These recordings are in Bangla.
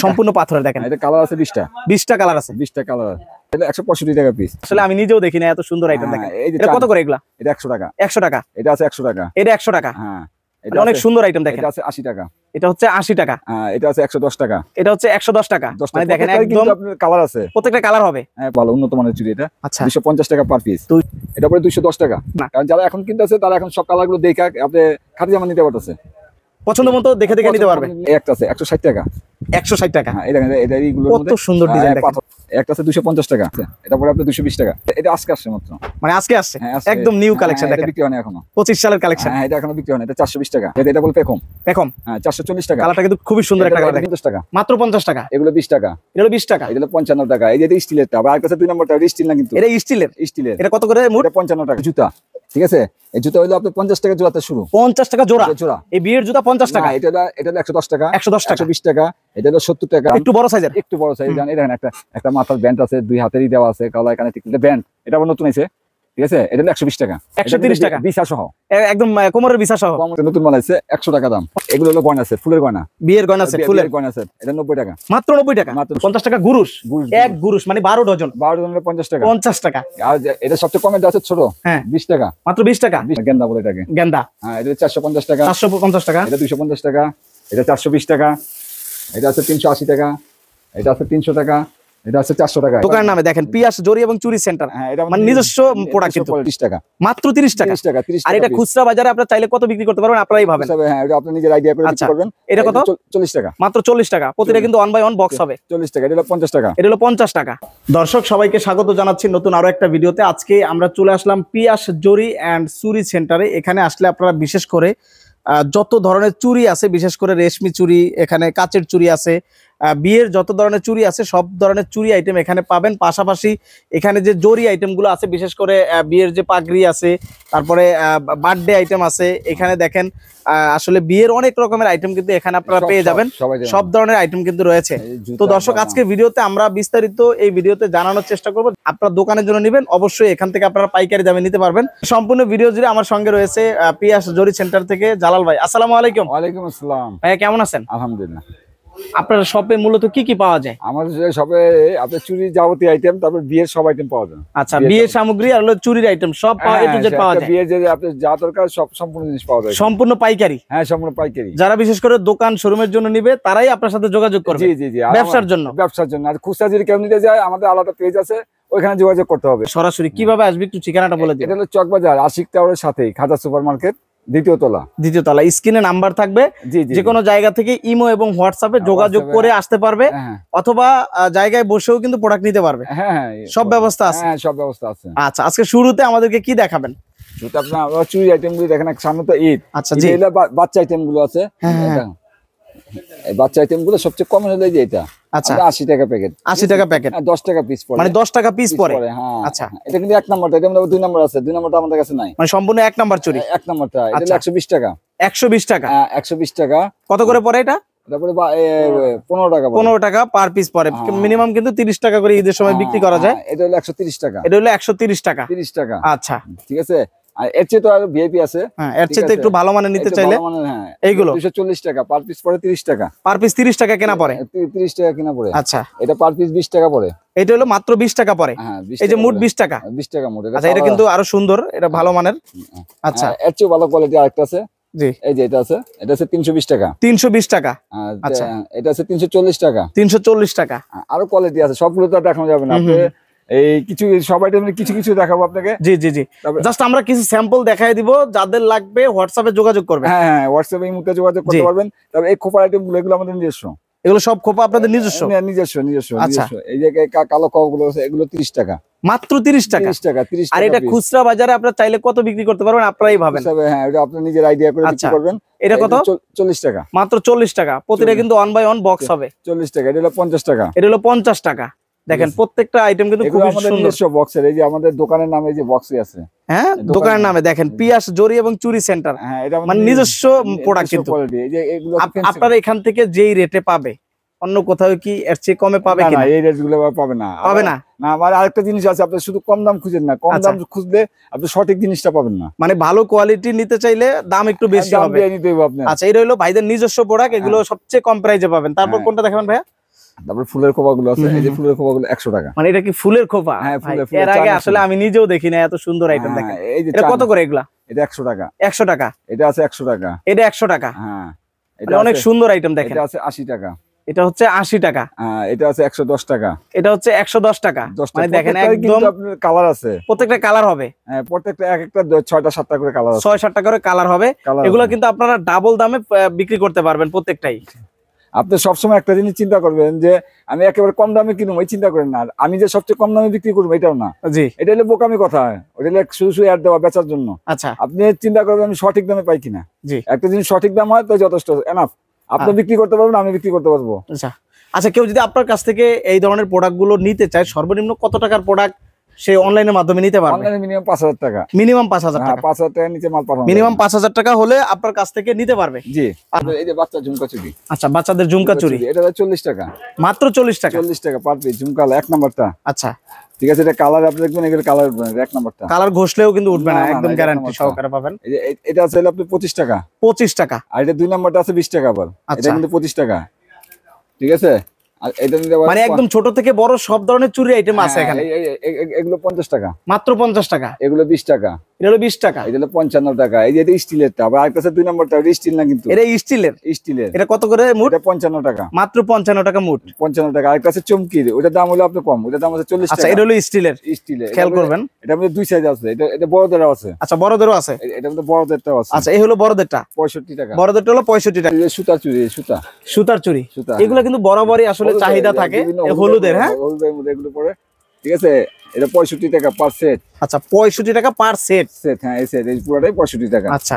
সম্পূর্ণ পাথরের দেখেন। এটা কালার আছে 20টা। 20টা কালার আছে। 20টা কালার। এটা 165 টাকা পিস। আসলে আমি নিজেও দেখি না এত সুন্দর আইটেম দেখেন। এটা কত করে এগুলা? এটা 100 টাকা। 100 টাকা। এটা আছে 100 টাকা। এটা 100 টাকা। হ্যাঁ। এটা অনেক সুন্দর আইটেম দেখেন। এটা আছে 80 টাকা। এটা হচ্ছে 80 টাকা। হ্যাঁ, এটা আছে 110 টাকা। এটা হচ্ছে 110 টাকা। মানে দেখেন একদম আপনার কালার আছে। প্রত্যেকটা কালার হবে। হ্যাঁ, ভালো উন্নত মানের চুড়ি এটা। আচ্ছা। 250 টাকা পার পিস। এটা পরে 210 টাকা। কারণ যারা এখন কিনতেছে তারা এখন সব কালারগুলো দেখে আপনি খাঁটি জামা নিতে পারতেছে। পছন্দ মতো দেখে দেখে নিতে পারবে। একটা আছে 160 টাকা। 160 টাকা। হ্যাঁ, এটা এইগুলোর মধ্যে কত সুন্দর ডিজাইন দেখেন। একটা আছে 250 টাকা। এটা পরে আপনি 220 টাকা। এটা আজকে আসছে মাত্র। মানে আজকে আসছে। একদম নিউ কালেকশন দেখেন। এটা বিক্রি হয় না এখনো। 25 সালের কালেকশন। হ্যাঁ, এটা এখনো বিক্রি হয় না। এটা 420 টাকা। এটা বলে পেকম। পেকম। হ্যাঁ, 440 টাকা। কালারটা কিন্তু খুবই সুন্দর একটা কালার দেখেন। 50 টাকা। মাত্র 50 টাকা। এগুলো 20 টাকা। এগুলো 20 টাকা। এটা 55 টাকা। এই যে এটা স্টিলেরটা। আবার আরেকটা 2 নম্বরটা স্টিল না কিন্তু। এটা স্টিলের। স্টিলের। এটা কত করে মুট? এটা 55 টাকা জুতা। ঠিক আছে? এই জুতা হলো আপনার 50 টাকা জোড়াতে শুরু। 50 টাকা জোড়া। জোড়া। এই বিয়ের জুতা 50 টাকা। এটা 110 টাকা। 110 টাকা। 120 টাকা। এটা হলো 70 টাকা। একটু বড় সাইজের। একটু বড় সাইজ। জানেন এটা একটা মাথার ব্যান্ড আছে, দুই হাতেরই দেওয়া আছে, গলায় কানে টিকলে ব্যান্ড। এটা আবার নতুন আছে। ঠিক আছে? এটা হলো 120 টাকা। 130 টাকা। বিছা সহ। একদম কোমরের বিছা সহ। নতুন বানাইছে 100 টাকা দাম। এগুলো হলো গয়না আছে, ফুলের গয়না। বিয়ের গয়না আছে, ফুলের গয়না আছে। এটা 90 টাকা। মাত্র 90 টাকা। 50 টাকা গুরুশ। এক গুরুশ মানে 12 ডজন। 12 ডজনের 50 টাকা। 50 টাকা। আর এটা সবচেয়ে কমে আছে ছোট। হ্যাঁ, 20 টাকা। মাত্র 20 টাকা। গেন্দা বলে এটাকে। গেন্দা। হ্যাঁ, এটা 450 টাকা। 450 টাকা। এটা 250 টাকা। এটা 420 টাকা। এটা আছে 380 টাকা। এটা আছে 300 টাকা। এটা আছে 400 টাকা। দোকানের নামে দেখেন পিয়াস জরি এবং চুরি সেন্টার। হ্যাঁ, এটা মানে নিজস্ব প্রোডাক্ট কিন্তু। 30 টাকা। মাত্র 30 টাকা। 30 টাকা। 30 টাকা। আর এটা খুচরা বাজারে আপনি চাইলে কত বিক্রি করতে পারবেন আপনারাই ভাবেন। হ্যাঁ, এটা আপনি নিজের আইডিয়া করে বিক্রি করবেন। এটা কত? 40 টাকা। মাত্র 40 টাকা। প্রতিটা কিন্তু 1 বাই 1 বক্স হবে। 40 টাকা। এটা হলো 50 টাকা। এটা হলো 50 টাকা। দর্শক সবাইকে স্বাগত জানাচ্ছি নতুন আরো একটা ভিডিওতে। আজকে আমরা চলে আসলাম পিয়াস জরি এন্ড চুরি সেন্টারে। এখানে আসলে আপনারা বিশেষ করে যত ধরনের চুরি আছে, বিশেষ করে রেশমি চুরি, এখানে কাচের চুরি আছে, বিয়ের যত ধরনের চুরি আছে সব ধরনের চুরি আইটেম এখানে পাবেন। পাশাপাশি এখানে যে জরি আইটেমগুলো আছে, বিশেষ করে বিয়ের যে পাগড়ি আছে, তারপরে বার্থডে আইটেম আছে। এখানে দেখেন আসলে বিয়ের অনেক রকমের আইটেম কিন্তু এখানে আপনারা পেয়ে যাবেন। সব ধরনের আইটেম কিন্তু রয়েছে। তো দর্শক আজকে ভিডিওতে আমরা বিস্তারিত এই ভিডিওতে জানানোর চেষ্টা করব। আপনারা দোকানের জন্য নেবেন অবশ্যই এখান থেকে আপনারা পাইকারি দামে নিতে পারবেন। সম্পূর্ণ ভিডিও জুড়ে আমার সঙ্গে রয়েছে পিয়াস জরি সেন্টার থেকে জালাল ভাই। আসসালামু আলাইকুম। ওয়ালাইকুম আসসালাম। ভাইয়া কেমন আছেন? আলহামদুলিল্লাহ। আপনার শপে মূলত কি কি পাওয়া যায়? আমাদের শপে আপনার চুরি যাবতীয় আইটেম, তারপর বিয়ের সব আইটেম পাওয়া যায়। আচ্ছা, বিয়ের সামগ্রী আর হলো চুরির আইটেম সব এ টু জেড পাওয়া যায়। বিয়ের যে আপনার যা দরকার সব সম্পূর্ণ জিনিস পাওয়া যায়। সম্পূর্ণ পাইকারি? হ্যাঁ, সম্পূর্ণ পাইকারি। যারা বিশেষ করে দোকান শোরুমের জন্য নিবে তারাই আপনার সাথে যোগাযোগ করবে। জি জি জি। ব্যবসার জন্য? ব্যবসার জন্য। আর খুচরা যদি কেউ নিতে যায় আমাদের আলাদা পেজ আছে, ওইখানে যোগাযোগ করতে হবে। সরাসরি কিভাবে আসবে একটু ঠিকানাটা বলে দিন। এটা হলো চকবাজার আশিক টাওয়ারের সাথেই খাজা সুপার মার্কেট, দ্বিতীয় তলা। দ্বিতীয় তলা। স্ক্রিনে নাম্বার থাকবে, যে কোনো জায়গা থেকে ইমো এবং হোয়াটসঅ্যাপে যোগাযোগ করে আসতে পারবে, অথবা জায়গায় বসেও কিন্তু প্রোডাক্ট নিতে পারবে। হ্যাঁ, সব ব্যবস্থা আছে। হ্যাঁ, সব ব্যবস্থা আছে। আচ্ছা, আজকে শুরুতে আমাদেরকে কি দেখাবেন? শুরুতে আপনারা চুরি আইটেম গুলো দেখেন। সামনে তো ঈদ। আচ্ছা জি। এগুলো বাচ্চা আইটেম গুলো আছে। এই বাচ্চা আইটেম গুলো সবচেয়ে কম হলো যে এটা। আচ্ছা, 80 টাকা প্যাকেট। 80 টাকা প্যাকেট। 10 টাকা পিস পড়ে। মানে 10 টাকা পিস পড়ে। হ্যাঁ। আচ্ছা, এটা কিন্তু 1 নাম্বারটা। এটা আমাদের 2 নাম্বার আছে। 2 নাম্বারটা আমাদের কাছে নাই। মানে সম্পূর্ণ 1 নাম্বার চুরি। 1 নাম্বারটা। এটা 120 টাকা। 120 টাকা। 120 টাকা। কত করে পড়ে এটা? তারপরে 15 টাকা। 15 টাকা পার পিস পড়ে। মিনিমাম কিন্তু 30 টাকা করে ঈদের সময় বিক্রি করা যায়। এটা হলো 130 টাকা। এটা হলো 130 টাকা। 30 টাকা। আচ্ছা, ঠিক আছে। আর এর চেয়ে তো আর ভিআইপি আছে। হ্যাঁ, এর চেয়ে একটু ভালো মানের নিতে চাইলে হ্যাঁ, এইগুলো 240 টাকা পার পিস পড়ে। 30 টাকা পার পিস। 30 টাকা কেনা পড়ে। 30 টাকা কেনা পড়ে। আচ্ছা, এটা পার পিস 20 টাকা পড়ে। এটা হলো মাত্র 20 টাকা পড়ে। হ্যাঁ, এই যে মোট 20 টাকা। 20 টাকা মোট। আচ্ছা, এটা কিন্তু আরো সুন্দর, এটা ভালো মানের। আচ্ছা, এর চেয়ে ভালো কোয়ালিটি আরেকটা আছে। জি, এই যে এটা আছে। এটা আছে 320 টাকা। 320 টাকা। আচ্ছা, এটা আছে 340 টাকা। 340 টাকা। আরো কোয়ালিটি আছে, সবগুলো তো দেখানো যাবে না। আপনি এই কিছু সব আইটেমের কিছু কিছু দেখাবো আপনাকে। জি জি জি। জাস্ট আমরা কিছু স্যাম্পল দেখাই দিব, যাদের লাগবে হোয়াটসঅ্যাপে যোগাযোগ করবেন। হ্যাঁ হ্যাঁ, হোয়াটসঅ্যাপে এই মুহূর্তে যোগাযোগ করতে পারবেন। তবে এই খোপা আইটেম গুলো এগুলো আমাদের নিজস্ব। এগুলো সব খোপা আপনাদের নিজস্ব? নিজস্ব নিজস্ব। আচ্ছা, এই যে কালো খোপা গুলো আছে এগুলো 30 টাকা। মাত্র 30 টাকা। 30 টাকা। 30 টাকা। আর এটা খুচরা বাজারে আপনারা চাইলে কত বিক্রি করতে পারবেন আপনারাই ভাবেন। হ্যাঁ, এটা আপনি নিজের আইডিয়া করে বিক্রি করবেন। এটা কত? 40 টাকা। মাত্র 40 টাকা। প্রতিটা কিন্তু 1 বাই 1 বক্স হবে। 40 টাকা। এটা হলো 50 টাকা। এটা হলো 50 টাকা। দেখেন প্রত্যেকটা আইটেম কিন্তু খুব সুন্দর। নিজস্ব বক্সের। এই যে আমাদের দোকানের নামে যে বক্সই আছে। হ্যাঁ, দোকানের নামে দেখেন পিয়াস জরি এবং চুরি সেন্টার। হ্যাঁ, এটা মানে নিজস্ব প্রোডাক্ট কিন্তু। এই যে এগুলো আপনারা এখান থেকে যেই রেটে পাবে অন্য কোথাও কি এর চেয়ে কমে পাবে কিনা? না, এই রেট গুলো পাবে না। পাবে না। না, আমার আরেকটা জিনিস আছে, আপনি শুধু কম দাম খুঁজেন না। কম দাম খুঁজলে আপনি সঠিক জিনিসটা পাবেন না। মানে ভালো কোয়ালিটি নিতে চাইলে দাম একটু বেশি হবে। নিতে হবে আপনার। আচ্ছা, এটা হলো ভাইদের নিজস্ব প্রোডাক্ট। এগুলো সবচেয়ে কম প্রাইসে পাবেন। তারপর কোনটা দেখাবেন ভাইয়া? তারপর ফুলের খোপাগুলো আছে, এই যে ফুলের খোপাগুলো 100 টাকা। মানে এটা কি ফুলের খোপা? হ্যাঁ, ভাই, ফুলের এর আগে চায়না আসলে ফুল। আমি নিজেও দেখি না এত সুন্দর আইটেম হ্যাঁ, দেখেন। এই যে এটা কত চায়না- করে এগুলা? এটা 100 টাকা। 100 টাকা। এটা আছে 100 টাকা। এটা 100 টাকা। হ্যাঁ, মানে অনেক সুন্দর আইটেম দেখেন। এটা আছে 80 টাকা। এটা হচ্ছে 80 টাকা। হ্যাঁ, এটা আছে 110 টাকা। এটা হচ্ছে 110 টাকা। 10 মানে টাকা। দেখেন প্রত্যেকটারই একদম কিন্তু আপনার কালার আছে। প্রত্যেকটা কালার হবে। হ্যাঁ, প্রত্যেকটা এক একটা 6টা 7টা করে কালার আছে। 6-7 টাকা করে কালার হবে। কালার এগুলো আছে। কিন্তু আপনারা ডাবল দামে বিক্রি করতে পারবেন প্রত্যেকটাই। আপনি সবসময় একটা জিনিস চিন্তা করবেন যে আমি একেবারে কম দামে কিনবো, এই চিন্তা করেন না। আর আমি যে সবচেয়ে কম দামে বিক্রি করবো এটাও না। জি। এটা হলো বোকামি কথা, ওটা হলো শুধু শুধু অ্যাড দেওয়া বেচার জন্য। আচ্ছা। আপনি চিন্তা করবেন আমি সঠিক দামে পাই কিনা। জি। একটা জিনিস সঠিক দাম হয় তো যথেষ্ট এনাফ। আপনি বিক্রি করতে পারবেন, আমি বিক্রি করতে পারবো। আচ্ছা আচ্ছা, কেউ যদি আপনার কাছ থেকে এই ধরনের প্রোডাক্ট গুলো নিতে চায়, সর্বনিম্ন কত টাকার প্রোডাক্ট সে অনলাইনের মাধ্যমে নিতে পারবে? অনলাইনে মিনিমাম 5000 টাকা। মিনিমাম 5000 হ্যাঁ, টাকা। 5000 টাকার নিচে মাল পাঠানো মিনিমাম 5000 টাকা হলে আপনার কাছ থেকে নিতে পারবে। জি। এই যে বাচ্চা ঝুমকা চুড়ি। আচ্ছা, বাচ্চাদের ঝুমকা চুড়ি এটা 40 টাকা। মাত্র 40 টাকা। 40 টাকা পার পিস ঝুমকা, 1 নাম্বারটা। আচ্ছা, ঠিক আছে, এটা কালার আপনি দেখবেন, এগুলো কালার 1 নাম্বারটা। কালার ঘষলেও কিন্তু উঠবে না, না, না, একদম না, গ্যারান্টি এটা সহকারে পাবেন। এই যে এটা আছে হলো আপনি 25 টাকা। 25 টাকা। আর এটা 2 নাম্বারটা আছে 20 টাকা আবার। এটা আচ্ছা। কিন্তু 25 টাকা। ঠিক আছে। আর এটা নিতে পারেন মানে একদম ছোট থেকে বড় সব ধরনের চুড়ি আইটেম আছে এখানে। এগুলো 50 টাকা। মাত্র 50 টাকা। এগুলো 20 টাকা। এটা হলো 20 টাকা। এটা হলো 55 টাকা। এই যে এটা স্টিলেরটা, আবার আরেকটা আছে 2 নাম্বারটা, এটা স্টিল না কিন্তু। এটা স্টিলের। স্টিলের। এটা কত করে মুঠ? এটা 55 টাকা। মাত্র 55 টাকা মুঠ। 55 টাকা। আরেকটা আছে চমকির, ওটার দাম হলো আপনার কম, ওটার দাম আছে 40 আচ্ছা, টাকা। এটা হলো স্টিলের। স্টিলের। খেয়াল করবেন। এটা মধ্যে 2 সাইজ আছে, এটা বড়দেরও আছে। আচ্ছা, বড়দেরও আছে। এটা মধ্যে বড়দেরটাও আছে। আচ্ছা, এই হলো বড়দেরটা। 65 টাকা। বড়দেরটা হলো 65 টাকা। এই যে সুতার চুড়ি, সুতা সুতার চুড়ি। সুতা। এগুলো কিন্তু বরাবরই আসলে চাহিদা থাকে হলুদের। হ্যাঁ, হলুদের মধ্যে এগুলো পড়ে। ঠিক আছে, এটা 65 টাকা পার সেট। আচ্ছা, 65 টাকা পার সেট। সেট, হ্যাঁ, এই সেট, এই পুরোটাই 65 টাকা। আচ্ছা।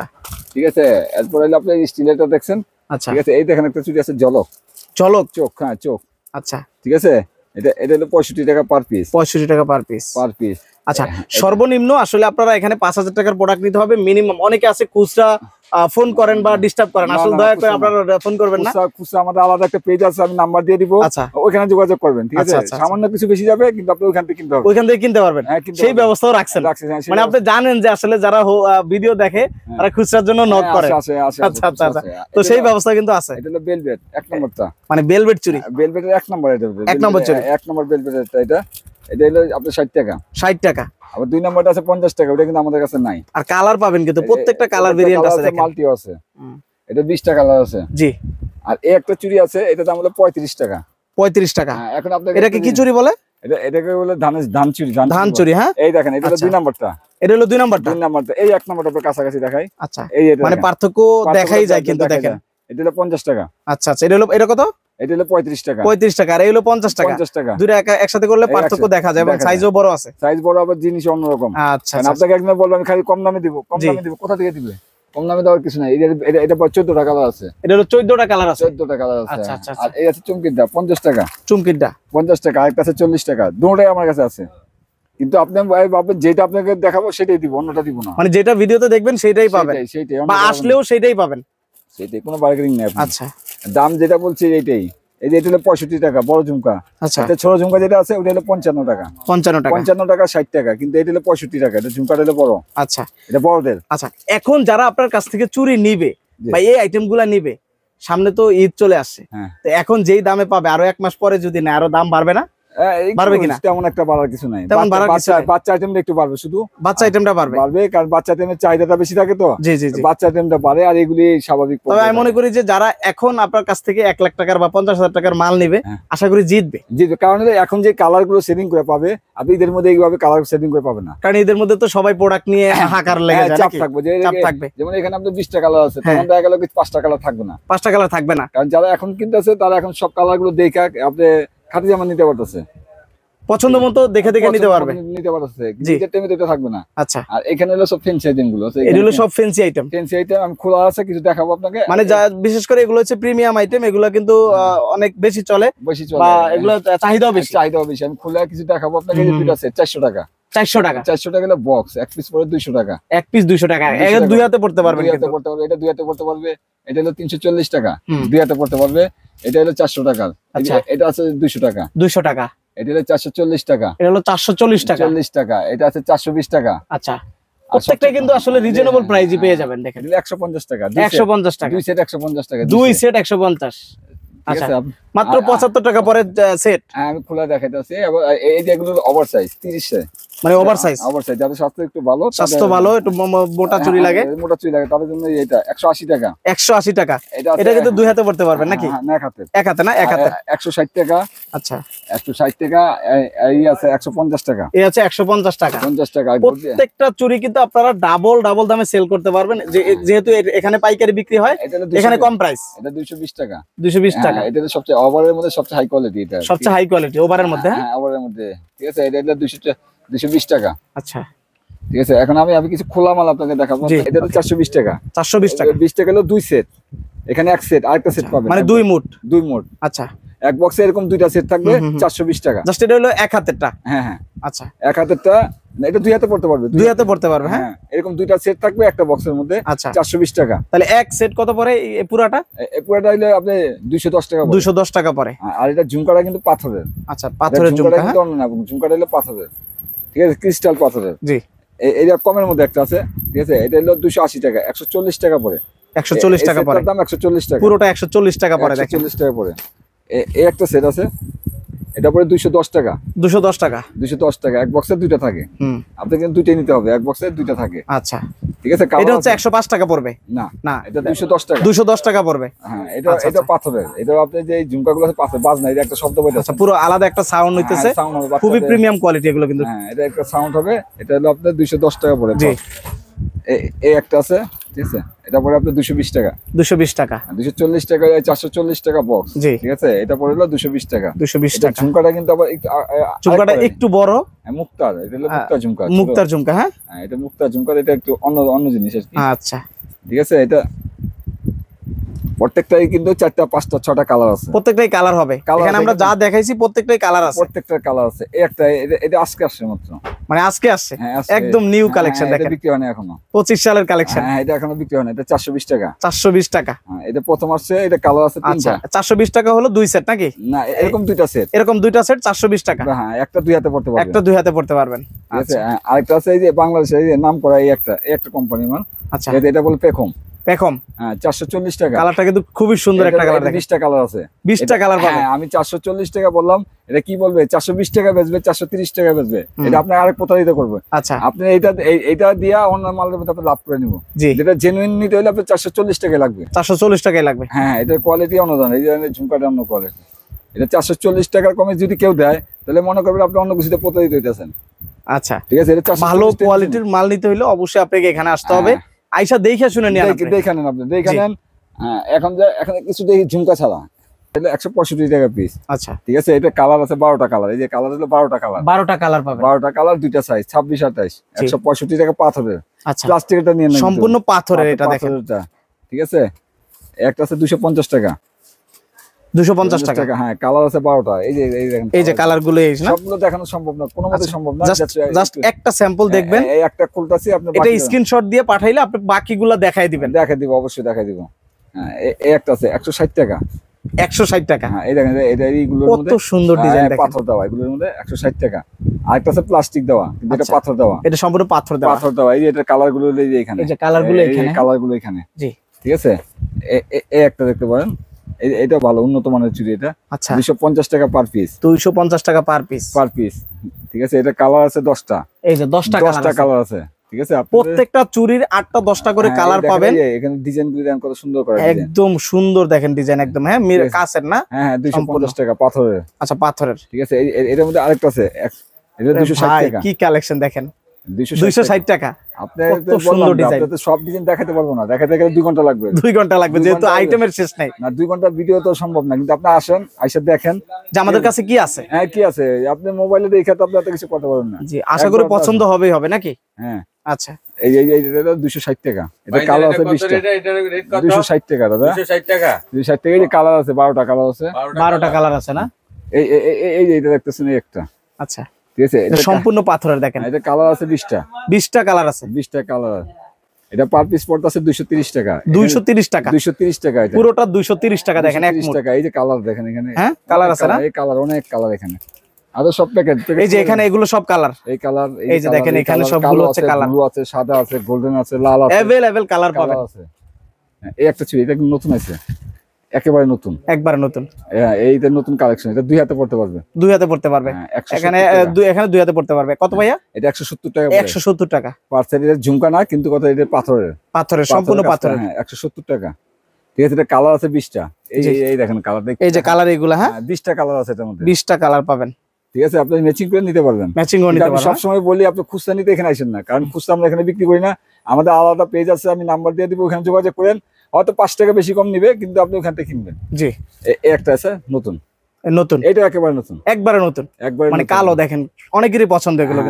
ঠিক আছে, এরপর হলো আপনি স্টিলেরটা দেখছেন। আচ্ছা, ঠিক আছে, এই দেখেন একটা চুড়ি আছে ঝলক। ঝলক চোখ, হ্যাঁ, চোখ। আচ্ছা, ঠিক আছে, এটা হলো 65 টাকা পার পিস। 65 টাকা পার পিস। Per piece. আচ্ছা, সর্বনিম্ন আসলে আপনারা এখানে 5000 টাকার প্রোডাক্ট নিতে হবে মিনিমাম। অনেকে আছে খুচরা ফোন করেন বা ডিস্টার্ব করেন, না, আসলে না, দয়া করে খুচরা না। আপনারা ফোন করবেন না। খুচরা আমাদের আলাদা একটা পেজ আছে, আমি নাম্বার দিয়ে দিব। আচ্ছা। ওইখানে যোগাযোগ করবেন। ঠিক আছে, আচ্ছা, আচ্ছা, সামান্য কিছু বেশি যাবে, কিন্তু আপনি ওইখান থেকে কিনতে হবে। ওইখান থেকে কিনতে পারবেন। হ্যাঁ, কিনতে সেই পারবেন। ব্যবস্থাও রাখছেন। হ্যাঁ, সেই মানে আপনি জানেন যে আসলে যারা ভিডিও দেখে তারা খুচরার জন্য নক হ্যাঁ, করে। আছে, আছে, আছে, আচ্ছা, আচ্ছা, আচ্ছা। আছে। তো সেই ব্যবস্থা কিন্তু আছে। এটা হলো বেলভেট 1 নম্বরটা। মানে বেলভেট চুড়ি। বেলভেটের 1 নম্বর, এটা 1 নম্বর চুড়ি। 1 নম্বর বেলভেটেরটা। এটা হলো আপনার 60 টাকা। 60 টাকা। আবার 2 নম্বরটা আছে 50 টাকা, ওটা কিন্তু আমাদের কাছে নাই। আর কালার পাবেন কিন্তু প্রত্যেকটা কালার ভেরিয়েন্ট আছে দেখেন। মাল্টিও আছে। এটা 20 টাকা কালার আছে। জি। আর এই একটা চুড়ি আছে, এটা দাম হলো 35 টাকা। 35 টাকা। হ্যাঁ, এখন আপনাকে এটাকে কি চুড়ি বলে? এটাকে বলে ধান চুড়ি। ধান চুড়ি। হ্যাঁ, এই দেখেন, এটা হলো আচ্ছা। 2 নম্বরটা। এটা হলো 2 নাম্বারটা। 2 নম্বরটা, এই 1 নম্বরটা আপনার কাছাকাছি দেখাই। আচ্ছা, এই এটা মানে দেখেন। পার্থক্য দেখাই যায় কিন্তু দেখা দেখেন। যায়। এটা হলো 50 টাকা। আচ্ছা আচ্ছা, এটা কত? এটা হলো 35 টাকা। 35 টাকা। আর এই হলো 50 টাকা। 50 টাকা। দুটো একসাথে করলে এই পার্থক্য একসাথে দেখা যায় এবং দেখা যায়। সাইজও বড় আছে। সাইজ বড়, আবার জিনিস অন্যরকম। আচ্ছা কারণ আচ্ছা। আপনাকে একজন বলবো আমি খালি কম দামে দিব, কম জি। দামে দিব, কোথা থেকে দিবে? কম দামে দেওয়ার কিছু নাই। এটা 14 টাকা কালার আছে। এটা হলো 14টা কালার আছে। 14 টাকা কালার আছে। আচ্ছা, আচ্ছা, আর এই আছে চুমকিটা 50 টাকা। চুমকিটা 50 টাকা। আরেকটা আছে 40 টাকা। দুটোটাই আমার কাছে আছে, কিন্তু আপনি ভাববেন যেটা আপনাকে দেখাবো সেটাই দিব, অন্যটা দিব না। মানে যেটা ভিডিওতে দেখবেন সেটাই পাবেন, সেইটাই বা অন্যটা পাবেন না। আসলেও সেটাই পাবেন। সেইটাই, কোনো বার্গেনিং নেই আপনি। আচ্ছা দাম যেটা বলছি এইটাই। এই যে এটা হলো 65 টাকা বড় ঝুমকা। আচ্ছা। এটা ছোট ঝুমকা যেটা আছে ওটা হলো 55 টাকা। 55 টাকা। 55 টাকা 60 টাকা, কিন্তু এটা হলো 65 টাকা। এটা ঝুমকাটা হলো বড়, আচ্ছা এটা বড়দের। আচ্ছা, এখন যারা আপনার কাছ থেকে চুড়ি নিবে জি। বা এই আইটেম গুলা নিবে, সামনে তো ঈদ চলে আসছে। হ্যাঁ। তো এখন যেই দামে পাবে আরো 1 মাস পরে যদি না আরো দাম বাড়বে না? বাড়বে কিনা? তেমন একটা বাড়ার কিছু নাই। তেমন বাড়ার কিছু নাই। বাচ্চা আইটেমটা একটু বাড়বে, শুধু বাচ্চা আইটেমটা বাড়বে। বাড়বে, কারণ বাচ্চা আইটেমের চাহিদাটা বেশি থাকে তো। জি জি জি। বাচ্চা আইটেমটা বাড়ে, আর এগুলি স্বাভাবিক। তবে আমি মনে করি যে যারা এখন আপনার কাছ থেকে 1 লাখ টাকার বা 50,000 টাকার মাল নেবে, হ্যাঁ। আশা করি জিতবে। জি, কারণ হলো এখন যে কালার গুলো সেটিং করে পাবে, আপনি এদের মধ্যে এইভাবে কালার সেটিং করে পাবে না। কারণ এদের মধ্যে তো সবাই প্রোডাক্ট নিয়ে হাকার লেগে হ্যাঁ, যায় চাপ নাকি? থাকবে। চাপ থাকবে। যেমন এখানে আপনার 20টা কালার আছে, হ্যাঁ। তখন দেখা গেল 5টা কালার থাকবে না। 5টা কালার থাকবে না। কারণ যারা এখন কিনতেছে তারা এখন সব কালার গুলো দেখে আপনি খাতি জামা নিতে পারতেছে, পছন্দ মতো দেখে দেখে নিতে পারবে। নিতে পারতেছে। জি। নিজের টাইমে এটা থাকবে না। আচ্ছা, আর এখানে হলো সব ফেন্সি আইটেম গুলো আছে। এগুলো সব ফ্যান্সি আইটেম। ফেন্সি আইটেম আমি খোলা আছে, কিছু দেখাবো আপনাকে। মানে যা বিশেষ করে এগুলো হচ্ছে প্রিমিয়াম আইটেম, এগুলো কিন্তু অনেক বেশি চলে বেশি চলে, বা এগুলো চাহিদাও বেশি। চাহিদাও বেশি। আমি খোলা কিছু দেখাবো আপনাকে। এই যে দুটো সেট 400 টাকা। 400 টাকা। 400 টাকা হলো বক্স, এক পিস পরে 200 টাকা। এক পিস 200 টাকা। 200 এর টাকা। দুই হাতে পড়তে পারবেন দুই হাতে কিন্তু। পড়তে পারবে, এটা দুই হাতে পড়তে পারবে। এটা হলো 340 টাকা, হুম। দুই হাতে পড়তে পারবে। এটা হলো 400 টাকা। আচ্ছা। এটা আছে 200 টাকা। 200 টাকা। এটা হলো 440 টাকা। এটা হলো 440 টাকা। 40 টাকা। এটা আছে 420 টাকা। আচ্ছা, প্রত্যেকটা কিন্তু আসলে রিজনেবল প্রাইসে পেয়ে যাবেন। দেখেন, এটা 150 টাকা। 150 টাকা। দুই সেট 150 টাকা। দুই সেট 150। ঠিক আচ্ছা, আছে মাত্র 75 টাকা পরে সেট। হ্যাঁ আমি খোলা দেখাইতেছি। এবং এই যে এগুলো ওভার সাইজ 30 মানে ওভার সাইজ, যাদের স্বাস্থ্য একটু ভালো, স্বাস্থ্য ভালো, একটু মোটা চুরি লাগে, মোটা চুরি লাগে, তাদের জন্য এটা 180 টাকা। 180 টাকা। এটা কিন্তু দুই হাতে পড়তে পারবেন নাকি? না, এক হাতে। এক হাতে না, এক হাতে। 160 টাকা। আচ্ছা, 160 টাকা। এই আছে 150 টাকা। এই আছে 150 টাকা। 50 টাকা। প্রত্যেকটা চুরি কিন্তু আপনারা ডাবল দামে সেল করতে পারবেন, যেহেতু এখানে পাইকারি বিক্রি হয়, এখানে কম প্রাইস। এটা 220 টাকা। 220 টাকা। এটা সবচেয়ে ওভারের মধ্যে সবচেয়ে হাই কোয়ালিটি। এটা সবচেয়ে হাই কোয়ালিটি ওভারের মধ্যে। হ্যাঁ, ওভারের মধ্যে। ঠিক আছে, এটা 220 টাকা। আচ্ছা, ঠিক আছে। এখন আমি কিছু খোলা মাল আপনাকে দেখাবো। এটা 420 টাকা। 420 টাকা। 20 টাকা হলো 2 সেট। এখানে এক সেট, আরেকটা সেট পাবেন, মানে 2 মুঠ। আচ্ছা, এক বক্সে এরকম দুইটা সেট থাকবে, 420 টাকা। জাস্ট এটা হলো এক হাতেরটা। হ্যাঁ। আচ্ছা, এক হাতেরটা, এটা দুই হাতে পড়তে পারবে। দুই হাতে পড়তে পারবে। হ্যাঁ, এরকম দুইটা সেট থাকবে একটা বক্সের মধ্যে। আচ্ছা, 420 টাকা। তাহলে এক সেট কত পড়ে এই পুরাটা? পুরোটা হইলে আপনি 210 টাকা। 210 টাকা পড়ে। আর এটা ঝুমকাটা কিন্তু পাথরের। আচ্ছা, পাথরের ঝুমকা। কিন্তু অন্য না, ঝুমকাটা হলো পাথরের। ঠিক আছে, ক্রিস্টাল পাথরের। জি। এটা কমের মধ্যে একটা আছে। ঠিক আছে, এটা হলো 280 টাকা। 140 টাকা পড়ে। 140 টাকা পড়ে। দাম 140 টাকা। পুরোটা 140 টাকা পড়ে। দেখেন, 140 টাকা পড়ে। এই একটা সেট আছে, এটা পড়ে 210 টাকা। 210 টাকা। 210 টাকা। এক বক্সে দুইটা থাকে। আপনি কিন্তু দুইটাই নিতে হবে, এক বক্সে দুইটা থাকে। আচ্ছা, ঠিক আছে। এটা হচ্ছে 105 টাকা পড়বে। না, এটা 210 টাকা। 210 টাকা পড়বে। হ্যাঁ, এটা পাথরের। এটা আপনি যে ঝুমকাগুলো আছে পাথর, বাজ না, এটা একটা শব্দ বইতে। আচ্ছা, পুরো আলাদা একটা সাউন্ড হইতেছে, খুবই প্রিমিয়াম কোয়ালিটি এগুলো কিন্তু। হ্যাঁ, এটা একটা সাউন্ড হবে। এটা হলো আপনার 210 টাকা পড়ে। জি। এই একটা আছে, ঠিক আছে, এটা পড়ে আপনার 220 টাকা। 220 টাকা। 240 টাকা। 440 টাকা বক্স। ঠিক আছে, এটা পড়ে হলো 220 টাকা। 220 টাকা। ঝুমকাটা কিন্তু আবার ঝুমকাটা একটু বড়। মুক্তার, এটা হলো মুক্তার ঝুমকা। মুক্তার ঝুমকা। হ্যাঁ, এটা মুক্তার ঝুমকা। এটা একটু অন্য জিনিস আর কি। আচ্ছা, ঠিক আছে। এটা প্রত্যেকটাই কিন্তু 4টা 5টা 6টা কালার আছে। প্রত্যেকটাই কালার হবে। এখানে আমরা যা দেখাইছি প্রত্যেকটাই কালার আছে। প্রত্যেকটার কালার আছে। এই একটা, এটা আজকে আসছে মাত্র। মানে আজকে আসছে, একদম নিউ কালেকশন। দেখেন, এটা বিক্রি হয় না এখনো। 25 সালের কালেকশন। হ্যাঁ, এটা এখনো বিক্রি হয় না। এটা 420 টাকা। 420 টাকা। হ্যাঁ, এটা প্রথম আসছে। এটা কালার আছে 3টা। আচ্ছা, 420 টাকা হলো দুই সেট নাকি? না, এরকম দুইটা সেট। এরকম দুইটা সেট 420 টাকা। হ্যাঁ, একটা দুই হাতে পড়তে পারবেন। একটা দুই হাতে পড়তে পারবেন। ঠিক আছে। আরেকটা আছে, এই যে বাংলাদেশের এই যে নাম করা এই একটা কোম্পানির মাল। আচ্ছা, এটা বলে পেখম। হ্যাঁ, 440 টাকা। কালারটা কিন্তু খুবই সুন্দর একটা কালার। দেখেন, 20টা কালার আছে। 20টা কালার পাবেন। হ্যাঁ, আমি 440 টাকা বললাম। এটা কি বলবে? 420 টাকা বেচবে, 430 টাকা বেচবে। এটা আপনার আরেক প্রতারিত করবে। আচ্ছা, আপনি এইটা দিয়া অন্য মালের মধ্যে আপনি লাভ করে নিব। জি। যেটা জেনুইন নিতে হলে আপনার 440 টাকা লাগবে। 440 টাকাই লাগবে। হ্যাঁ, এটার কোয়ালিটি অন্য ধরনের। এই ধরনের ঝুমকাটা অন্য কোয়ালিটি। এটা 440 টাকার কমে যদি কেউ দেয়, তাহলে মনে করবেন আপনি অন্য কিছুতে প্রতারিত হইতেছেন। আচ্ছা, ঠিক আছে। এটা ভালো কোয়ালিটির মাল নিতে হলে অবশ্যই আপনাকে এখানে আসতে হবে। আইসা দেখে শুনে নিন। দেখে নেন আপনি, দেখে নেন। হ্যাঁ, এখন কিছু দেখি ঝুমকা ছাড়া। এটা 165 টাকা পিস। আচ্ছা, ঠিক আছে। এটা কালার আছে 12টা কালার। এই যে কালার হলো 12টা কালার। 12টা কালার পাবেন। 12টা কালার, দুইটা সাইজ, 26 28। 165 টাকা পাথরের। আচ্ছা, প্লাস্টিকটা নিয়ে নেন, সম্পূর্ণ পাথরের। এটা দেখেন, ঠিক আছে। একটা আছে 250 টাকা। 250 টাকা। হ্যাঁ, কালার আছে 12টা। এই দেখেন, এই যে কালার গুলো, এই না সবগুলো দেখানো সম্ভব না, কোনো মতে সম্ভব না। জাস্ট একটা স্যাম্পল দেখবেন। এই একটা খুলতাছি, আপনি এটা স্ক্রিনশট দিয়ে পাঠাইলে আপনি বাকিগুলো দেখাই দিবেন। দেখাই দিব, অবশ্যই দেখাই দিব। হ্যাঁ, এই একটা আছে 160 টাকা। 160 টাকা। হ্যাঁ, এই দেখেন, এইগুলোর মধ্যে কত সুন্দর ডিজাইন। দেখেন, পাথর দেওয়া, এগুলোর মধ্যে 160 টাকা। আরেকটা আছে প্লাস্টিক দেওয়া, কিন্তু এটা পাথর দেওয়া। এটা সম্পূর্ণ পাথর দেওয়া। এই যে এটা কালারগুলো এই যে এখানে, এই যে কালারগুলো এখানে, কালারগুলো এখানে। জি, ঠিক আছে। এই একটা দেখতে পারেন। এটা ভালো, উন্নত মানের চুড়ি। এটা আচ্ছা, 250 টাকা পার পিস। 250 টাকা পার পিস। ঠিক আছে। এটা কালার আছে 10টা। এই যে 10টা কালার আছে। ঠিক আছে। প্রত্যেকটা চুড়ির 8টা 10টা করে কালার পাবেন। এখানে ডিজাইন কত সুন্দর করে, একদম সুন্দর। দেখেন ডিজাইন একদম। হ্যাঁ, কাছের না। হ্যাঁ, 250 টাকা পাথরের। আচ্ছা, পাথরের। ঠিক আছে। এটার মধ্যে আরেকটা আছে, এটা 260 টাকা। কি কালেকশন দেখেন, 260 টাকা। আপনার সুন্দর ডিজাইন। আপনাদের সব ডিজাইন দেখাতে পারবো না, দেখাতে গেলে 2 ঘন্টা লাগবে। 2 ঘন্টা লাগবে, যেহেতু আইটেমের শেষ নাই। না, 2 ঘন্টা ভিডিও তো সম্ভব না, কিন্তু আপনি আসেন, আইসা দেখেন যে আমাদের কাছে কি আছে। হ্যাঁ, কি আছে। আপনি মোবাইলে দেখে তো আপনি এত কিছু করতে পারবেন না। জি, আশা করি পছন্দ হবে নাকি? হ্যাঁ, আচ্ছা। এই 260 টাকা। এটা কালার আছে 20টা। 260 টাকা দাদা। 260 টাকা। 260 টাকা। এই যে কালার আছে 12টা কালার আছে। 12টা কালার আছে না? এই এটা দেখতেছেন, এই একটা। আচ্ছা, ঠিক আছে। এটা সম্পূর্ণ পাথরের। দেখেন, এটা কালার আছে 20টা। 20টা কালার আছে। 20টা কালার। এটা পার পিস পড়তেছে 230 টাকা। 230 টাকা। 230 টাকা। এটা পুরোটা 230 টাকা। দেখেন, 1 টাকা। এই যে কালার দেখেন এখানে। হ্যাঁ, কালার আছে না? এই কালার, অনেক কালার এখানে। আরো সব প্যাকেট। এই যে এখানে এগুলো সব কালার। এই কালার, এই যে দেখেন, এখানে সবগুলো হচ্ছে কালার। ব্লু আছে, সাদা আছে, গোল্ডেন আছে, লাল আছে। अवेलेबल কালার পাবেন। আছে। এই একটা ছিল, এটা নতুন আছে। একেবারে নতুন, একবারে নতুন। এইটা নতুন কালেকশন, এটা 2 হাতে পড়তে পারবে, 2 হাতে পড়তে পারবে। এখানে 2 হাতে পড়তে পারবে। কত ভাইয়া? এটা 170 টাকা। 170 টাকা পার সাইড। এটা ঝুমকা না কিন্তু, কত এটা পাথরের, সম্পূর্ণ পাথরের। হ্যাঁ 170 টাকা। ঠিক আছে, এটা কালার আছে 20টা। এই দেখেন কালার, এই যে কালার এগুলা। হ্যাঁ 20টা কালার আছে এটার মধ্যে, 20টা কালার পাবেন। ঠিক আছে, আপনি ম্যাচিং করে নিতে পারবেন। ম্যাচিং করে নিতে পারবেন। সবসময় বলি আপনি খুচরা নিতে এখানে আসেন না, কারণ খুচরা আমরা এখানে বিক্রি করি না। আমাদের আলাদা পেজ আছে, আমি নাম্বার দিয়ে দিব, ওখানে যোগাযোগ করেন। হয়তো 5 টাকা বেশি কম নিবে, কিন্তু আপনি ওখান থেকে কিনবেন। জি, একটা আছে নতুন, নতুন, এটা একেবারে নতুন, একবারে নতুন, একবারে মানে কালো। দেখেন অনেকেরই পছন্দ এগুলো।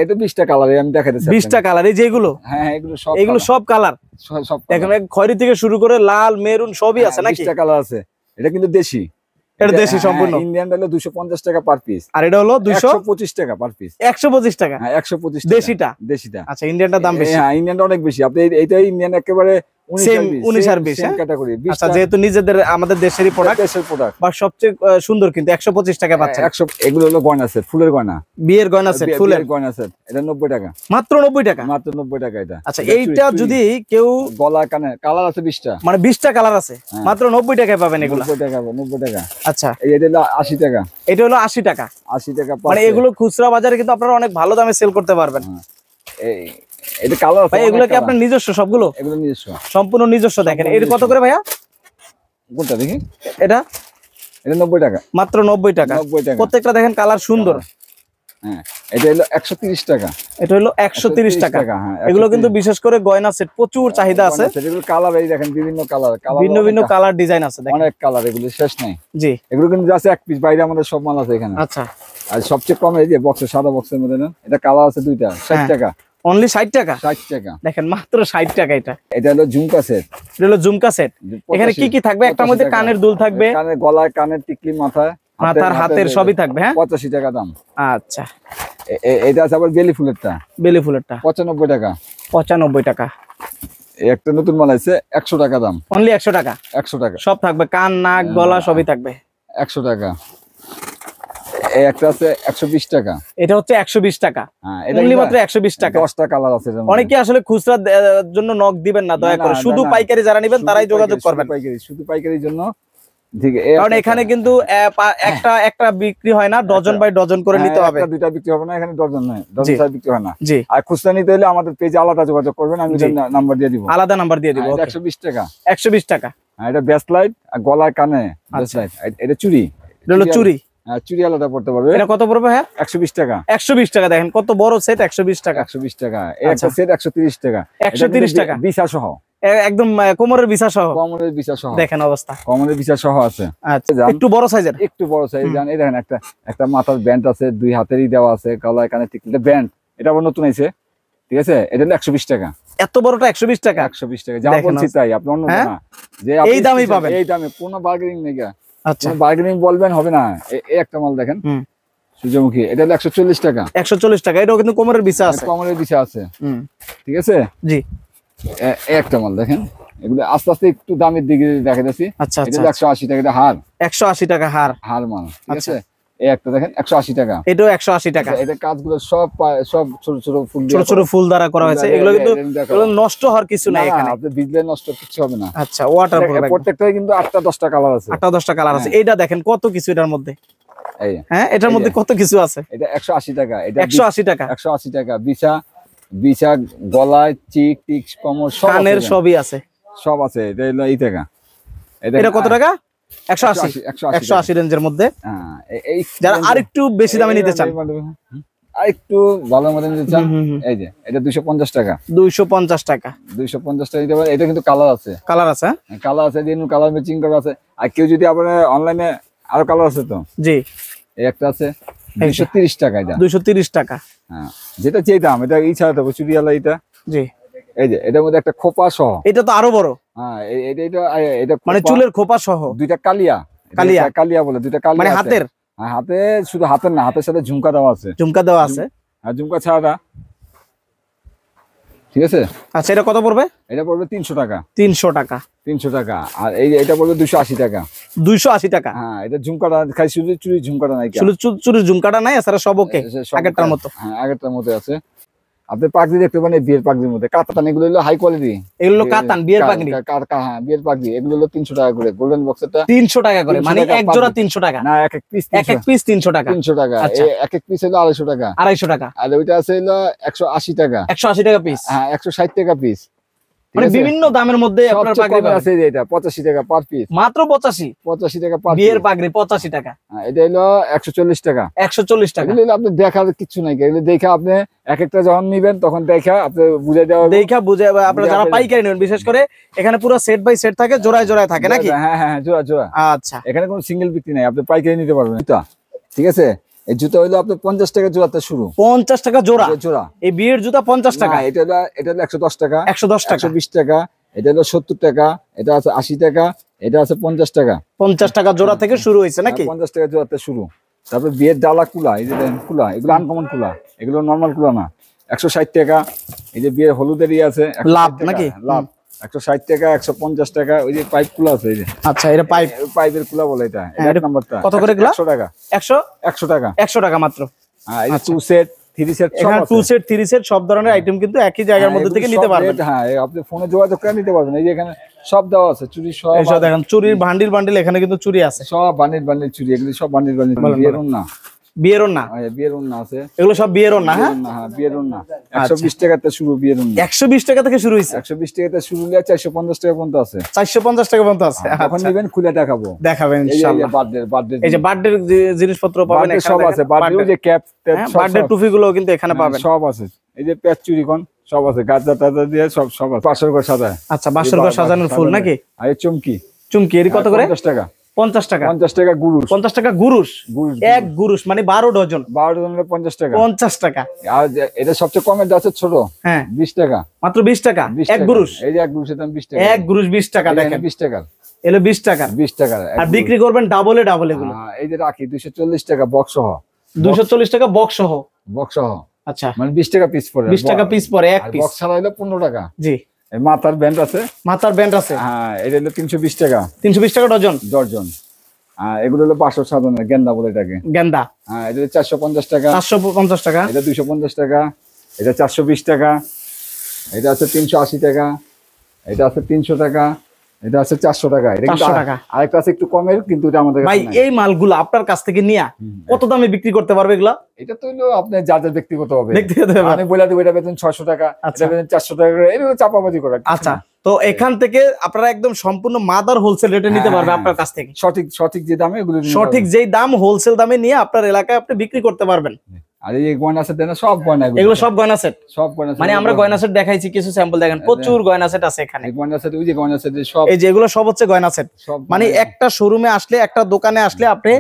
এটা 20টা কালার আমি দেখাইতেছি। 20টা কালার, এই যেগুলো। হ্যাঁ এগুলো সব কালার। সব দেখেন খয়েরি থেকে শুরু করে লাল, মেরুন সবই আছে নাকি? 20টা কালার আছে। এটা কিন্তু দেশি, এটা দেশি সম্পূর্ণ। ইন্ডিয়ান হলো 250 টাকা পার পিস, আর এটা হলো 225 টাকা পার পিস। 125 টাকা। হ্যাঁ 125 টাকা দেশিটা। আচ্ছা, ইন্ডিয়ানটার দাম বেশি। হ্যাঁ ইন্ডিয়ানটা অনেক বেশি। আপনি এইটাই ইন্ডিয়ান একেবারে 19 আর 20 ক্যাটাগরি। আচ্ছা, যেহেতু নিজেদের আমাদের দেশেরই প্রোডাক্ট, দেশের প্রোডাক্ট, বা সবচেয়ে সুন্দর, কিন্তু 125 টাকা পাচ্ছেন। 100। এগুলো হলো গয়না সেট, ফুলের গয়না, বিয়ের গয়না সেট, ফুলের গয়না সেট। এটা 90 টাকা, মাত্র 90 টাকা, মাত্র 90 টাকা এটা। আচ্ছা, এইটা যদি কেউ গলা কানে কালার আছে 20টা, মানে 20টা কালার আছে, মাত্র 90 টাকায় পাবেন এগুলো। 90 টাকা, 90 টাকা। আচ্ছা, এটা হলো 80 টাকা। এটা হলো 80 টাকা, 80 টাকা। মানে এগুলো খুচরা বাজারে কিন্তু আপনারা অনেক ভালো দামে সেল করতে পারবেন। এটা কালার আছে। ভাই এগুলো কি আপনার নিজস্ব? সবগুলো এগুলো নিজস্ব, সম্পূর্ণ নিজস্ব। দেখেন এটা কত করে ভাইয়া? কোনটা দেখি? এটা 90 টাকা, মাত্র 90 টাকা। 90 টাকা। প্রত্যেকটা দেখেন কালার সুন্দর। হ্যাঁ এটা হলো 130 টাকা। এটা হলো 130 টাকা। হ্যাঁ, এগুলো কিন্তু বিশেষ করে গয়না সেট প্রচুর চাহিদা আছে। এগুলো কালার, এই দেখেন বিভিন্ন কালার, ভিন্ন ভিন্ন কালার ডিজাইন আছে, দেখেন অনেক কালার, এগুলো শেষ নাই। জি, এগুলো কিন্তু জাস্ট এক পিস, বাইরে আমাদের সব মাল আছে এখানে। আচ্ছা, আর সবচেয়ে কম এই যে বক্সের, সাদা বক্সের মধ্যে না, এটা কালার আছে 2টা, 60 টাকা। অনলি 60 টাকা। 60 টাকা দেখেন মাত্র 60 টাকা। এটা হলো ঝুমকা সেট। এটা হলো ঝুমকা সেট। এখানে কি কি থাকবে? একটার মধ্যে কানের দুল থাকবে, কানের গলায়, কানের টিকলি, মাথায়, হাতের সবই থাকবে। হ্যাঁ 85 টাকা দাম। আচ্ছা, এটা আছে আবার বেলি ফুলেরটা, বেলি ফুলেরটা 95 টাকা। 95 টাকা। একটা নতুন মাল আছে 100 টাকা দাম। অনলি 100 টাকা। 100 টাকা সব থাকবে, কান, নাক, গলা সবই থাকবে। 100 টাকা। একটা আছে 120 টাকা। এটা হচ্ছে 120 টাকা। হ্যাঁ, অনলি মাত্র 120 টাকা। 10টা কালার আছে। অনেকে আসলে খুচরা জন্য নক দিবেন না, দয়া করে শুধু পাইকারি যারা নেবেন তারাই যোগাযোগ করবেন। শুধু পাইকারির জন্য, ঠিক। কারণ এখানে কিন্তু একটা বিক্রি হয় না, ডজন বাই ডজন করে নিতে হবে। একটা দুইটা বিক্রি হবে না, এখানে ডজন নয়, ডজন ছাড়া বিক্রি হয় না। জি, আর খুচরা নিতে হলে আমাদের পেজে আলাদা যোগাযোগ করবেন, আমি নাম্বার দিয়ে দিব, আলাদা নাম্বার দিয়ে দিব। 120 টাকা। 120 টাকা। এটা ব্যাস লাইট আর গলার কানে ব্যাস লাইট। এটা চুড়ি, এটা হলো চুড়ি। চুড়ি আলাদা পড়তে পারবে। এটা কত পড়বে? হ্যাঁ 120 টাকা। 120 টাকা। দেখেন কত বড় সেট, 120 টাকা। 120 টাকা। এই একটা সেট 130 টাকা। 130 টাকা বিছা সহ, একদম কোমরের বিছা সহ। কোমরের বিছা সহ, দেখেন অবস্থা, কোমরের বিছা সহ আছে। আচ্ছা, একটু বড় সাইজের, একটু বড় সাইজ। জান এই দেখেন একটা মাথার ব্যান্ড আছে, 2 হাতেরই দেওয়া আছে, গলায় কানে টিকলি ব্যান্ড। এটা আবার নতুন আইছে, ঠিক আছে। এটা হলো 120 টাকা। এত বড়টা 120 টাকা। 120 টাকা। যা বলছি তাই, আপনি অন্য না যে এই দামই পাবেন, এই দামে কোনো বার্গেনিং নেই। আচ্ছা, বার্গেনিং বলবেন হবে না। এই একটা মাল দেখেন সূর্যমুখী, এটা হলো 140 টাকা। 140 টাকা। এটাও কিন্তু কোমরের বিছা আছে, কোমরের বিছা আছে, ঠিক আছে। জি, এই একটা মাল দেখেন। এগুলো আস্তে আস্তে একটু দামের দিকে দেখা যাচ্ছে। আচ্ছা, এটা 180 টাকা। এটা হার, 180 টাকা হার মাল, ঠিক আছে। এই একটা দেখেন 180 টাকা। এটাও 180 টাকা। এটা কাজগুলো সব ছোট ছোট ফুল, ছোট ছোট ফুল দ্বারা করা হয়েছে। এগুলো কিন্তু নষ্ট হওয়ার কিছু নাই এখানে, আপনি ভিজলে নষ্ট কিছু হবে না। আচ্ছা, ওয়াটারপ্রুফ। প্রত্যেকটাই কিন্তু 8টা 10টা কালার আছে, 8টা 10টা কালার আছে। এইটা দেখেন কত কিছু এটার মধ্যে। এই হ্যাঁ, এটার মধ্যে কত কিছু আছে। এটা 180 টাকা। এটা 180 টাকা। 180 টাকা। বিছা গলায়, চিক টিক, কোমর, কানের সবই আছে, সব আছে। এটা হলো এই টাকা। এটা কত টাকা? 180। 180 রেঞ্জের মধ্যে। এই যারা আরেকটু বেশি দামে নিতে চান, আরেকটু ভালো মতো নিতে চান, এই যে এটা 250 টাকা। 250 টাকা। 250 টাকা নিতে পারেন। এটা কিন্তু কালার আছে, কালার আছে, কালার আছে, যেন কালার ম্যাচিং করা আছে। আর কেউ যদি আপনার অনলাইনে আরো কালার আছে তো, জি, এই একটা আছে 230 টাকা। এটা 230 টাকা। হ্যাঁ, যেটা চাইতাম এটা এই ছাড়া দেবো চুরিয়ালা। এটা জি, এই যে এটার মধ্যে একটা খোপা সহ। এটা তো আরো বড়। হ্যাঁ, এটা মানে চুলের খোপা সহ, 2টা কালিয়া বলে, 2টা কালিয়া মানে হাতের। হ্যাঁ, হাতে, শুধু হাতের না, হাতের সাথে ঝুমকা দেওয়া আছে। ঝুমকা দেওয়া আছে, আর ঝুমকা ছাড়া, ঠিক আছে। আচ্ছা, এটা কত পড়বে? এটা পড়বে 300 টাকা। 300 টাকা। 300 টাকা। আর এটা পড়বে 280 টাকা। 280 টাকা। হ্যাঁ, এটা ঝুমকাটা খাই, শুধু চুরি ঝুমকাটা নাই, শুধু চুরির ঝুমকাটা নাই, এছাড়া সব ওকে, আগেরটার মতো। হ্যাঁ, আগেরটার মতো আছে। আপনি পাগড়ি দেখতে পারেন বিয়ের পাগড়ির মধ্যে কাতান, এগুলো হলো হাই কোয়ালিটি, এগুলো কাতান বিয়ের পাগড়ি। হ্যাঁ বিয়ের পাগড়ি, এগুলো হলো 300 টাকা করে। গোল্ডেন বক্সেরটা 300 টাকা করে, মানে এক জোড়া 300 টাকা না, এক এক পিস এক এক পিস 300 টাকা। 300 টাকা, এক এক পিস হলো 250 টাকা। 250 টাকা। আর ওইটা আছে হলো 180 টাকা। 180 টাকা পিস। হ্যাঁ 160 টাকা পিস। মানে বিভিন্ন দামের মধ্যে আপনার পাগড়ি আছে, এটা 85 টাকা পার পিস। মাত্র 85 টাকা পার বিয়ের পাগড়ি 85 টাকা। এটা হলো 140 টাকা। 140 টাকা। এগুলো আপনি দেখার কিছু নাই, এগুলো দেখে আপনি এক একটা যখন নিবেন তখন দেখা আপনি বুঝে দেওয়া, দেখা বুঝে আপনারা যারা পাইকারি নেবেন, বিশেষ করে এখানে পুরো সেট বাই সেট থাকে, জোড়ায় জোড়ায় থাকে নাকি? হ্যাঁ হ্যাঁ জোড়া জোড়া। আচ্ছা, এখানে কোনো সিঙ্গেল বিক্রি নাই, আপনি পাইকারি নিতে পারবেন। ঠিক আছে, এই জুতা হইলো আপনার 50 টাকা জোড়াতে শুরু। 50 টাকা জোড়া জোড়া। এই বিয়ের জুতা 50 টাকা। এটা হলো 110 টাকা। 110 টাকা। 120 টাকা। এটা হলো 70 টাকা। এটা আছে 80 টাকা। এটা আছে 50 টাকা। 50 টাকা জোড়া থেকে শুরু হয়েছে নাকি? 50 টাকা জোড়াতে শুরু। তারপর বিয়ের ডালা কুলা, এই যে দেখেন কুলা, এগুলো আনকমন কুলা, এগুলো নরমাল কুলা না। 160 টাকা। এই যে বিয়ের হলুদের আছে লাভ নাকি? লাভ 160 টাকা। 150 টাকা। ওই যে পাইপ কুলা আছে, এই যে। আচ্ছা, এটা পাইপ, পাইপের কুলা বলে এটা। এক নাম্বারটা কত করে এগুলা? 100 টাকা। 100 টাকা। 100 টাকা মাত্র। হ্যাঁ, এই 2 সেট 3 সেট সব এখানে আছে। 2 সেট 3 সেট সব ধরনের আইটেম কিন্তু একই জায়গার মধ্যে থেকে নিতে পারবেন। হ্যাঁ, আপনি ফোনে যোগাযোগ করে নিতে পারবেন। এই যে এখানে সব দেওয়া আছে, চুরি সব। এই সব দেখেন চুরির বান্ডিল বান্ডিল, এখানে কিন্তু চুরি আছে সব বান্ডিল বান্ডিল চুরি, এগুলো সব বান্ডিল বান্ডিল। বিয়ের ওন্না, বিয়ের ওন্না, বিয়ের ওন্না আছে, এগুলো সব বিয়ের ওন্না। হ্যাঁ হ্যাঁ বিয়ের ওন্না 120 টাকাতে শুরু। বিয়ের ওন্না 120 টাকা থেকে শুরু হয়েছে। 120 টাকাতে শুরু হলে 450 টাকা পর্যন্ত আছে। 450 টাকা পর্যন্ত আছে। এখন নেবেন খুলে দেখাবো, দেখাবেন এই যে ইনশাআল্লাহ। বার্থডে এই যে বার্থডে জিনিসপত্র পাবেন এখানে, সব আছে। বার্থডে যে ক্যাপ বার্থডে টুপি গুলো কিন্তু এখানে পাবেন, সব আছে। এই যে প্যাচ চুরি কোন সব আছে, গাজা টাজা দিয়ে সব সব আছে। 500 করে সাজায়। আচ্ছা, 500 করে সাজানোর ফুল নাকি? আর এই চুমকি, চুমকি এর কত করে? 50 টাকা। 50 টাকা। 50 টাকা গুরুশ। 50 টাকা গুরুশ। এক গুরুশ মানে 12 ডজন। 12 ডজনে 50 টাকা। 50 টাকা। আর এটা সবচেয়ে কমের আছে ছোট, হ্যাঁ 20 টাকা। মাত্র 20 টাকা এক টাকা। গুরুশ। এই যে এক গুরুশের দাম 20 টাকা। এক গুরুশ 20 টাকা। দেখেন 20 টাকা। এলো 20 টাকা। 20 টাকা। আর বিক্রি করবেন ডাবলে ডাবল এগুলো। এই যে রাখি 240 টাকা বক্স সহ। 240 টাকা বক্স সহ। বক্স সহ। আচ্ছা, মানে 20 টাকা পিস পড়ে। 20 টাকা পিস পরে এক পিস। বক্স ছাড়া হলো 15 টাকা। জি। এই মাথার ব্যান্ড আছে, মাথার ব্যান্ড আছে। হ্যাঁ এটা হলো 320 টাকা। 320 টাকা ডজন। ডজন। এগুলো হলো 500 সাধারণ গেন্দা বলে এটাকে। গেন্দা। হ্যাঁ এটা 450 টাকা। 450 টাকা। এটা 250 টাকা। এটা 420 টাকা। এটা আছে 380 টাকা। এটা আছে 300 টাকা। এটা আছে 400 টাকা। এটা 400 টাকা। আরেকটা আছে একটু কমের, কিন্তু এটা আমাদের ভাই কাছে নাই। এই মালগুলো আপনার কাছ থেকে নিয়া কত দামে বিক্রি করতে পারবে এগুলা? এটা তো হলো আপনার যার যার ব্যক্তিগত হবে। ব্যক্তিগত ব্যাপার। আমি বলে দেব এটা বেতন 600 টাকা, এটা বেতন 400 টাকা করে, এগুলো চাপাবাজি করা। আচ্ছা, তো এখান থেকে আপনারা একদম সম্পূর্ণ মাদার হোলসেল রেটে নিতে পারবে আপনার কাছ থেকে। সঠিক যে দামে এগুলো নিতে সঠিক পারবেন। যেই দাম হোলসেল দামে নিয়ে আপনার এলাকায় আপনি বিক্রি করতে পারবেন। আর এই গয়না সেট দেন, সব গয়না এগুলো সব গয়না সেট। সব গয়না মানে আমরা গয়না সেট দেখাইছি, কিছু স্যাম্পল দেখেন, প্রচুর গয়না সেট আছে এখানে। এই গয়না সেট, ওই যে গয়না সেট সব, এই যে এগুলো সব হচ্ছে গয়না সেট। সব মানে একটা শোরুমে আসলে, একটা দোকানে আসলে আপনি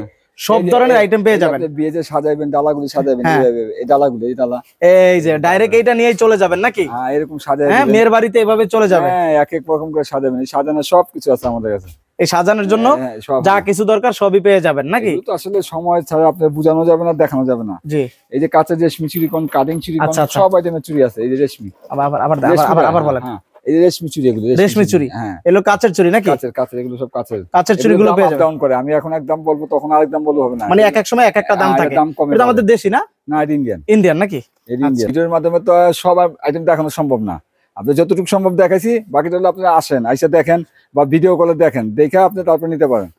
সব ধরনের আইটেম পেয়ে যাবেন। বিয়ে যে সাজাইবেন, ডালাগুলি সাজাইবেন, হ্যাঁ। এই ডালাগুলো, এই ডালা, এই যে ডাইরেক্ট এইটা নিয়েই চলে যাবেন নাকি? হ্যাঁ এরকম সাজাই হ্যাঁ, মেয়ের বাড়িতে এভাবে চলে যাবে। হ্যাঁ এক এক রকম করে সাজাবেন। এই সাজানোর সব কিছু আছে আমাদের কাছে। এই সাজানোর জন্য হ্যাঁ, সব। যা কিছু দরকার সবই পেয়ে যাবেন নাকি? এগুলো তো আসলে সময় ছাড়া আপনার বোঝানো যাবে না, দেখানো যাবে না। জি। এই যে কাঁচের রেশমি চুরি কোন, কাটিং চুরি কোন, আচ্ছা, আচ্ছা। সব আইটেমের চুরি আছে। এই যে রেশমি, আবার আবার আবার রেশমি, আবার আবার বলেন। হ্যাঁ এই যে রেশমি চুরি, এগুলো রেশমি চুরি। হ্যাঁ এলো কাচের চুরি নাকি? কাঁচের এগুলো সব কাঁচের। কাচের চুরিগুলো পেয়ে যাবেন। ডাউন করে, আমি এখন এক দাম বলবো, তখন আরেক দাম বলবো, হবে না। মানে এক এক সময় এক একটা দাম হ্যাঁ, থাকে। দাম কমে এটা যাবে। আমাদের দেশি না? না এটা ইন্ডিয়ান। ইন্ডিয়ান নাকি? এটা ইন্ডিয়ান। ভিডিওর মাধ্যমে তো সব আইটেম দেখানো সম্ভব না। আপনি যতটুকু সম্ভব দেখাইছি, বাকিটা হলো আপনারা আসেন, আইসা দেখেন বা ভিডিও কলে দেখেন, দেখে আপনি তারপর নিতে পারেন।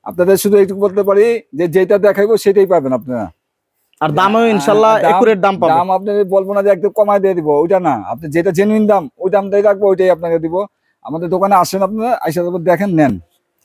আপনাদের শুধু এইটুকু বলতে পারি যে যেটা দেখাইবো সেটাই পাবেন আপনারা। আর দামও ইনশাআল্লাহ একুরেট দাম পাবেন। দাম আপনি বলবো না যে একদম কমায় দিয়ে দিব, ওইটা না। আপনি যেটা জেনুইন দাম, ওই দামটাই রাখবো, ওইটাই আপনাকে দিব। আমাদের দোকানে আসেন, আপনারা আইসা তারপর দেখেন, নেন।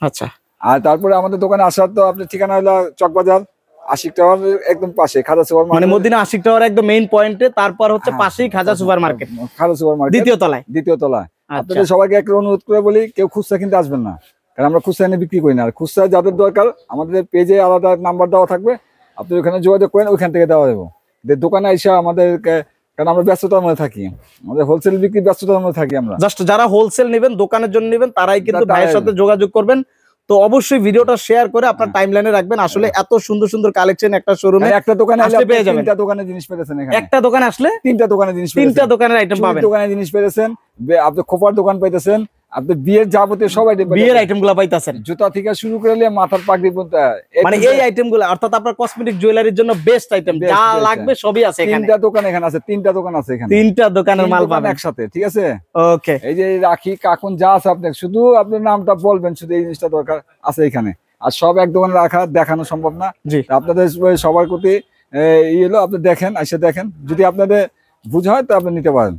আচ্ছা। আর তারপরে আমাদের দোকানে আসার তো আপনার ঠিকানা হলো চকবাজার আশিক টাওয়ার একদম পাশে, খাজা সুপার মানে মার্কেট। মদিনা আশিক টাওয়ার একদম মেইন পয়েন্টে, তারপর হচ্ছে পাশেই খাজা সুপার মার্কেট, খাজা সুপার মার্কেট দ্বিতীয় তলায়। দ্বিতীয় তলায়। আচ্ছা। আপনাদের সবাইকে একটা অনুরোধ করে বলি, কেউ খুচরা কিনতে আসবেন না, কারণ আমরা খুচরা এনে বিক্রি করি না। আর খুচরা যাদের দরকার, আমাদের পেজে আলাদা নাম্বার দেওয়া থাকবে, আপনি ওখানে যোগাযোগ করেন, ওইখান থেকে দেওয়া দেবো। দোকানে আইসা আমাদের, কারণ আমরা ব্যস্ততার মধ্যে থাকি, আমাদের হোলসেল বিক্রি ব্যস্ততার মধ্যে থাকি আমরা। জাস্ট যারা হোলসেল নেবেন, দোকানের জন্য নেবেন, তারাই কিন্তু ভাইয়ের সাথে যোগাযোগ করবেন। তো অবশ্যই ভিডিওটা শেয়ার করে আপনার টাইমলাইনে রাখবেন। আসলে এত সুন্দর সুন্দর কালেকশন একটা শোরুমে, একটা দোকানে আসলে পেয়ে যাবেন। তিনটা দোকানে জিনিস পেয়েছেন এখানে। একটা দোকানে আসলে তিনটা দোকানে জিনিস তিনটা দোকানের আইটেম পাবেন। দোকানে জিনিস পেয়েছেন, আপনি খোপার দোকান পাইতেছেন, আপনি বিয়ের যাবতীয় সব আইটেম বিয়ের আইটেম গুলা পাইতাছেন, জুতা থেকে শুরু করে নিয়ে মাথার পাগড়ি পর্যন্ত মানে এই আইটেম গুলা অর্থাৎ আপনার কসমেটিক জুয়েলারির জন্য বেস্ট আইটেম, Best, যা best, লাগবে সবই আছে এখানে। তিনটা দোকান এখানে আছে, তিনটা দোকান আছে এখানে, তিনটা দোকানের মাল তিন দোকান পাবেন একসাথে, ঠিক আছে। ওকে। এই যে রাখি কাকুন যা আছে আপনি শুধু আপনার নামটা বলবেন, শুধু এই জিনিসটা দরকার আছে এখানে। আর সব এক দোকানে রাখা দেখানো সম্ভব না, জি আপনাদের সবার প্রতি ই হলো আপনি দেখেন, এসে দেখেন, যদি আপনাদের বুঝ হয় তো আপনি নিতে পারেন।